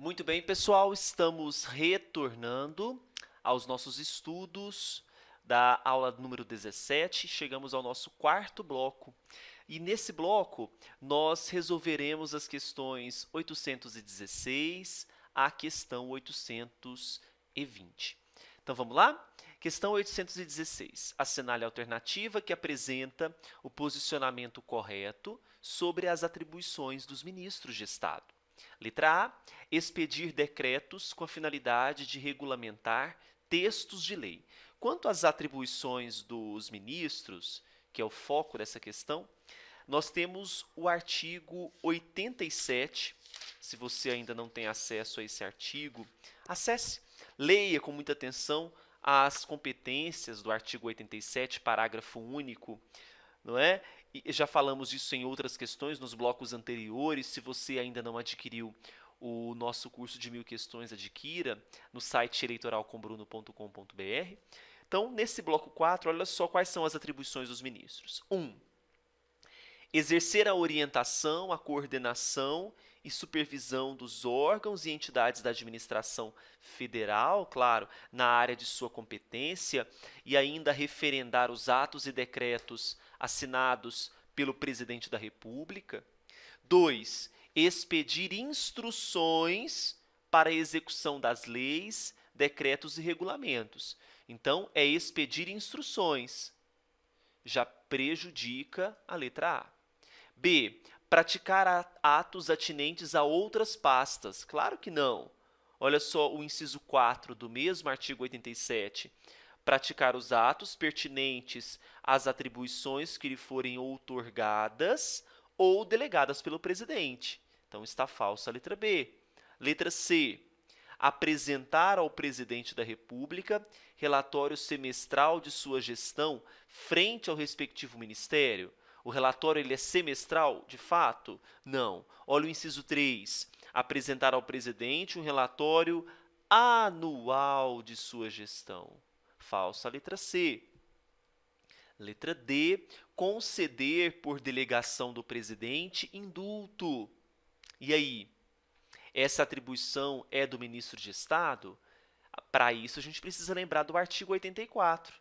Muito bem, pessoal, estamos retornando aos nossos estudos da aula número 17. Chegamos ao nosso quarto bloco. E nesse bloco, nós resolveremos as questões 816 à questão 820. Então, vamos lá? Questão 816. Assinale a alternativa que apresenta o posicionamento correto sobre as atribuições dos ministros de Estado. Letra A. Expedir decretos com a finalidade de regulamentar textos de lei. Quanto às atribuições dos ministros, que é o foco dessa questão, nós temos o artigo 87. Se você ainda não tem acesso a esse artigo, acesse, leia com muita atenção as competências do artigo 87, parágrafo único, não é? E já falamos disso em outras questões, nos blocos anteriores. Se você ainda não adquiriu o nosso curso de 1000 questões, adquira no site eleitoralcombruno.com.br. Então, nesse bloco 4, olha só quais são as atribuições dos ministros. 1. Exercer a orientação, a coordenação e supervisão dos órgãos e entidades da administração federal, claro, na área de sua competência, e ainda referendar os atos e decretos assinados pelo presidente da República. 2. Expedir instruções para a execução das leis, decretos e regulamentos. Então, é expedir instruções. Já prejudica a letra A. B. Praticar atos atinentes a outras pastas. Claro que não. Olha só o inciso 4 do mesmo artigo 87. Praticar os atos pertinentes às atribuições que lhe forem outorgadas ou delegadas pelo presidente. Então, está falsa a letra B. Letra C. Apresentar ao presidente da República relatório semestral de sua gestão frente ao respectivo ministério. O relatório ele é semestral, de fato? Não. Olha o inciso 3. Apresentar ao presidente um relatório anual de sua gestão. Falsa a letra C. Letra D. Conceder por delegação do presidente indulto. E aí? Essa atribuição é do ministro de Estado? Para isso, a gente precisa lembrar do artigo 84.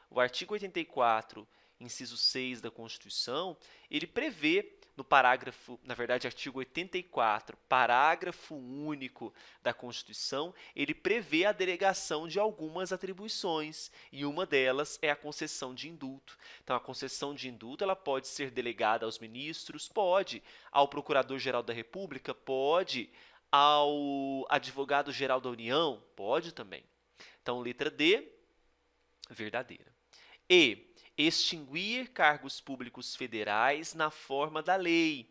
O artigo 84, inciso 6 da Constituição, ele prevê no parágrafo, na verdade, artigo 84, parágrafo único da Constituição, ele prevê a delegação de algumas atribuições, e uma delas é a concessão de indulto. Então, a concessão de indulto ela pode ser delegada aos ministros, pode, ao Procurador-Geral da República, pode, ao Advogado-Geral da União, pode também. Então, letra D, verdadeira. E. Extinguir cargos públicos federais na forma da lei.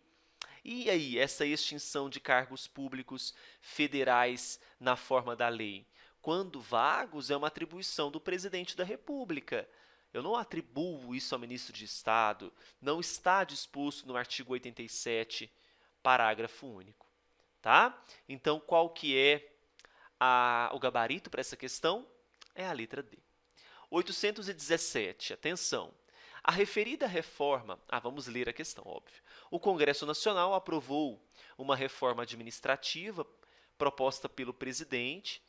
E aí, essa extinção de cargos públicos federais na forma da lei? Quando vagos, é uma atribuição do presidente da República. Eu não atribuo isso ao ministro de Estado. Não está disposto no artigo 87, parágrafo único. Tá? Então, qual que é o gabarito para essa questão? É a letra D. 817, atenção. A referida reforma, vamos ler a questão, óbvio. O Congresso Nacional aprovou uma reforma administrativa proposta pelo presidente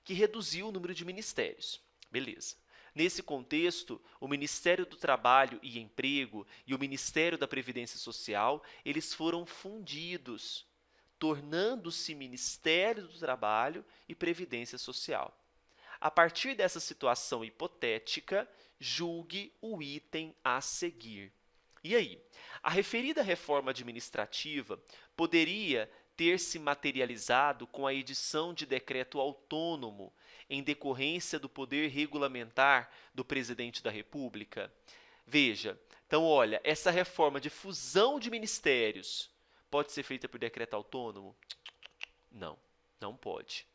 que reduziu o número de ministérios. Beleza. Nesse contexto, o Ministério do Trabalho e Emprego e o Ministério da Previdência Social, eles foram fundidos, tornando-se Ministério do Trabalho e Previdência Social. A partir dessa situação hipotética, julgue o item a seguir. E aí? A referida reforma administrativa poderia ter se materializado com a edição de decreto autônomo em decorrência do poder regulamentar do presidente da República? Veja, então olha, essa reforma de fusão de ministérios pode ser feita por decreto autônomo? Não, não pode.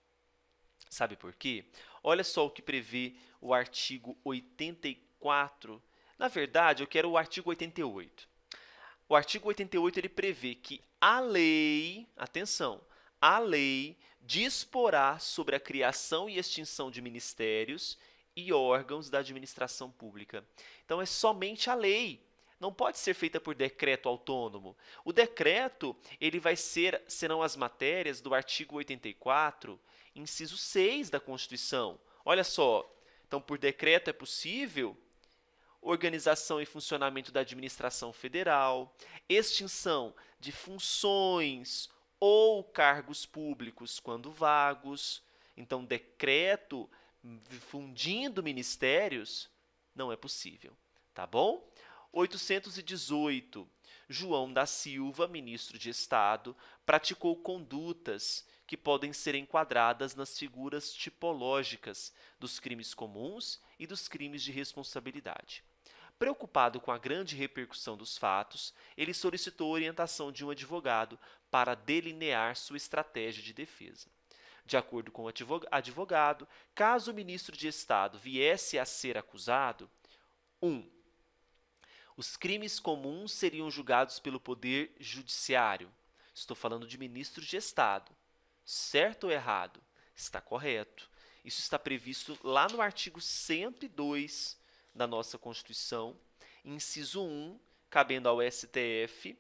Sabe por quê? Olha só o que prevê o artigo 84. Na verdade, eu quero o artigo 88. O artigo 88 ele prevê que a lei, atenção, a lei disporá sobre a criação e extinção de ministérios e órgãos da administração pública. Então, é somente a lei. não pode ser feita por decreto autônomo. O decreto, serão as matérias do artigo 84, inciso 6 da Constituição. Olha só, então por decreto é possível organização e funcionamento da administração federal, extinção de funções ou cargos públicos quando vagos. Então, decreto fundindo ministérios não é possível, tá bom? 818. João da Silva, ministro de Estado, praticou condutas que podem ser enquadradas nas figuras tipológicas dos crimes comuns e dos crimes de responsabilidade. Preocupado com a grande repercussão dos fatos, ele solicitou a orientação de um advogado para delinear sua estratégia de defesa. De acordo com o advogado, caso o ministro de Estado viesse a ser acusado, 1. Os crimes comuns seriam julgados pelo Poder Judiciário. Estou falando de ministro de Estado. Certo ou errado? Está correto. Isso está previsto lá no artigo 102 da nossa Constituição, inciso 1, cabendo ao STF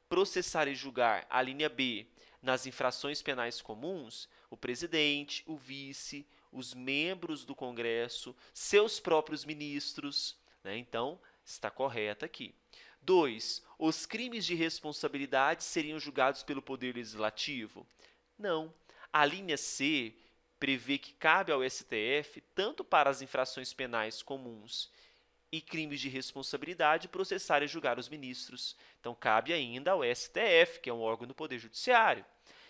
processar e julgar a linha B nas infrações penais comuns, o presidente, o vice, os membros do Congresso, seus próprios ministros, né? Então, está correta aqui. 2. Os crimes de responsabilidade seriam julgados pelo Poder Legislativo? Não. A linha C prevê que cabe ao STF, tanto para as infrações penais comuns e crimes de responsabilidade, processar e julgar os ministros. Então, cabe ainda ao STF, que é um órgão do Poder Judiciário.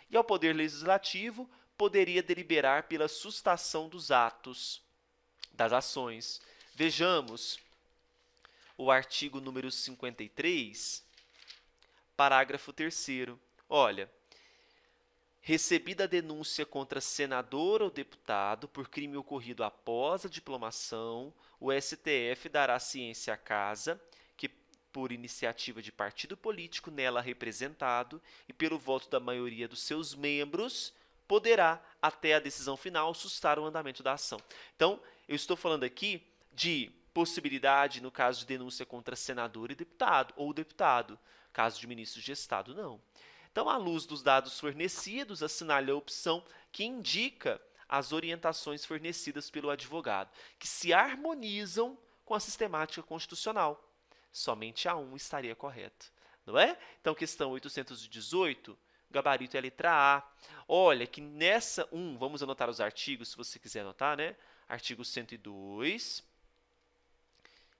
E ao Poder Legislativo, poderia deliberar pela sustação dos atos, das ações. Vejamos o artigo número 53, parágrafo 3º. Olha, recebida a denúncia contra senador ou deputado por crime ocorrido após a diplomação, o STF dará ciência à Casa, que, por iniciativa de partido político nela representado e pelo voto da maioria dos seus membros, poderá, até a decisão final, sustar o andamento da ação. Então, eu estou falando aqui de possibilidade no caso de denúncia contra senador e deputado, ou deputado, caso de ministro de Estado, não. Então, à luz dos dados fornecidos, assinale a opção que indica as orientações fornecidas pelo advogado, que se harmonizam com a sistemática constitucional. Somente a 1 estaria correta, não é? Então, questão 818, gabarito é a letra A. Olha que nessa 1, vamos anotar os artigos, se você quiser anotar, né? Artigo 102,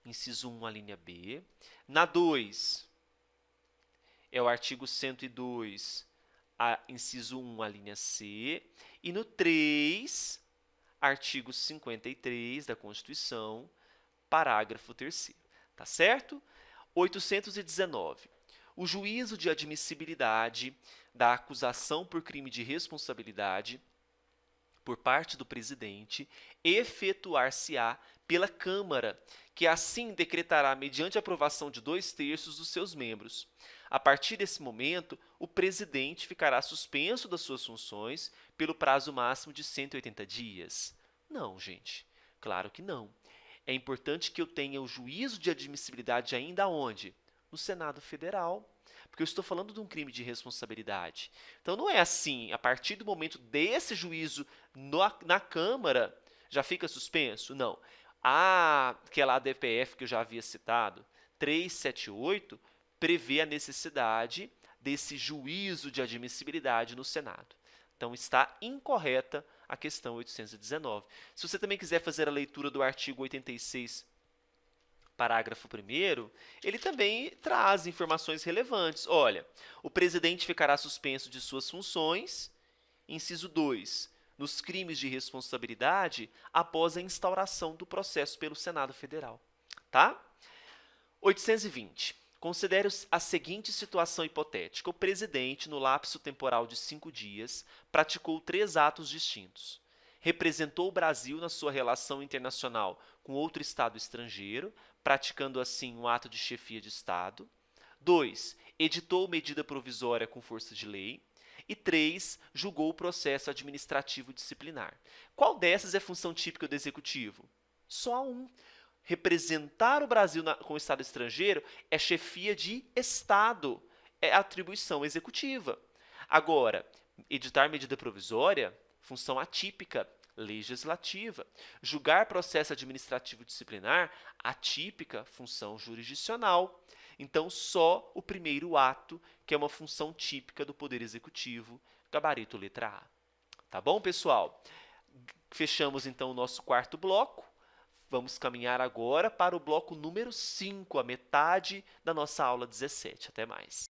inciso 1, a linha B. Na 2, é o artigo 102, inciso 1, a linha C. E no 3, artigo 53 da Constituição, parágrafo 3º. Tá certo? 819. O juízo de admissibilidade da acusação por crime de responsabilidade por parte do presidente efetuar-se-á pela Câmara, que assim decretará mediante aprovação de 2/3 dos seus membros. A partir desse momento, o presidente ficará suspenso das suas funções pelo prazo máximo de 180 dias. Não, gente, claro que não. É importante que eu tenha o juízo de admissibilidade ainda onde? No Senado Federal, porque eu estou falando de um crime de responsabilidade. Então, não é assim, a partir do momento desse juízo na Câmara, já fica suspenso? Não. Aquela ADPF que eu já havia citado, 378, prevê a necessidade desse juízo de admissibilidade no Senado. Então, está incorreta a questão 819. Se você também quiser fazer a leitura do artigo 86, parágrafo 1º, ele também traz informações relevantes. Olha, o presidente ficará suspenso de suas funções, inciso 2, nos crimes de responsabilidade após a instauração do processo pelo Senado Federal. Tá? 820. Considere a seguinte situação hipotética. O presidente, no lapso temporal de 5 dias, praticou 3 atos distintos. Representou o Brasil na sua relação internacional com outro Estado estrangeiro, praticando assim um ato de chefia de Estado. 2. Editou medida provisória com força de lei. E 3. Julgou o processo administrativo disciplinar. Qual dessas é função típica do Executivo? Só um. representar o Brasil com o Estado estrangeiro é chefia de Estado, é atribuição executiva. Agora, editar medida provisória, função atípica, legislativa. Julgar processo administrativo disciplinar, atípica, função jurisdicional. Então, só o primeiro ato, que é uma função típica do Poder Executivo, gabarito letra A. Tá bom, pessoal? Fechamos, então, o nosso quarto bloco. Vamos caminhar agora para o bloco número 5, a metade da nossa aula 17. Até mais.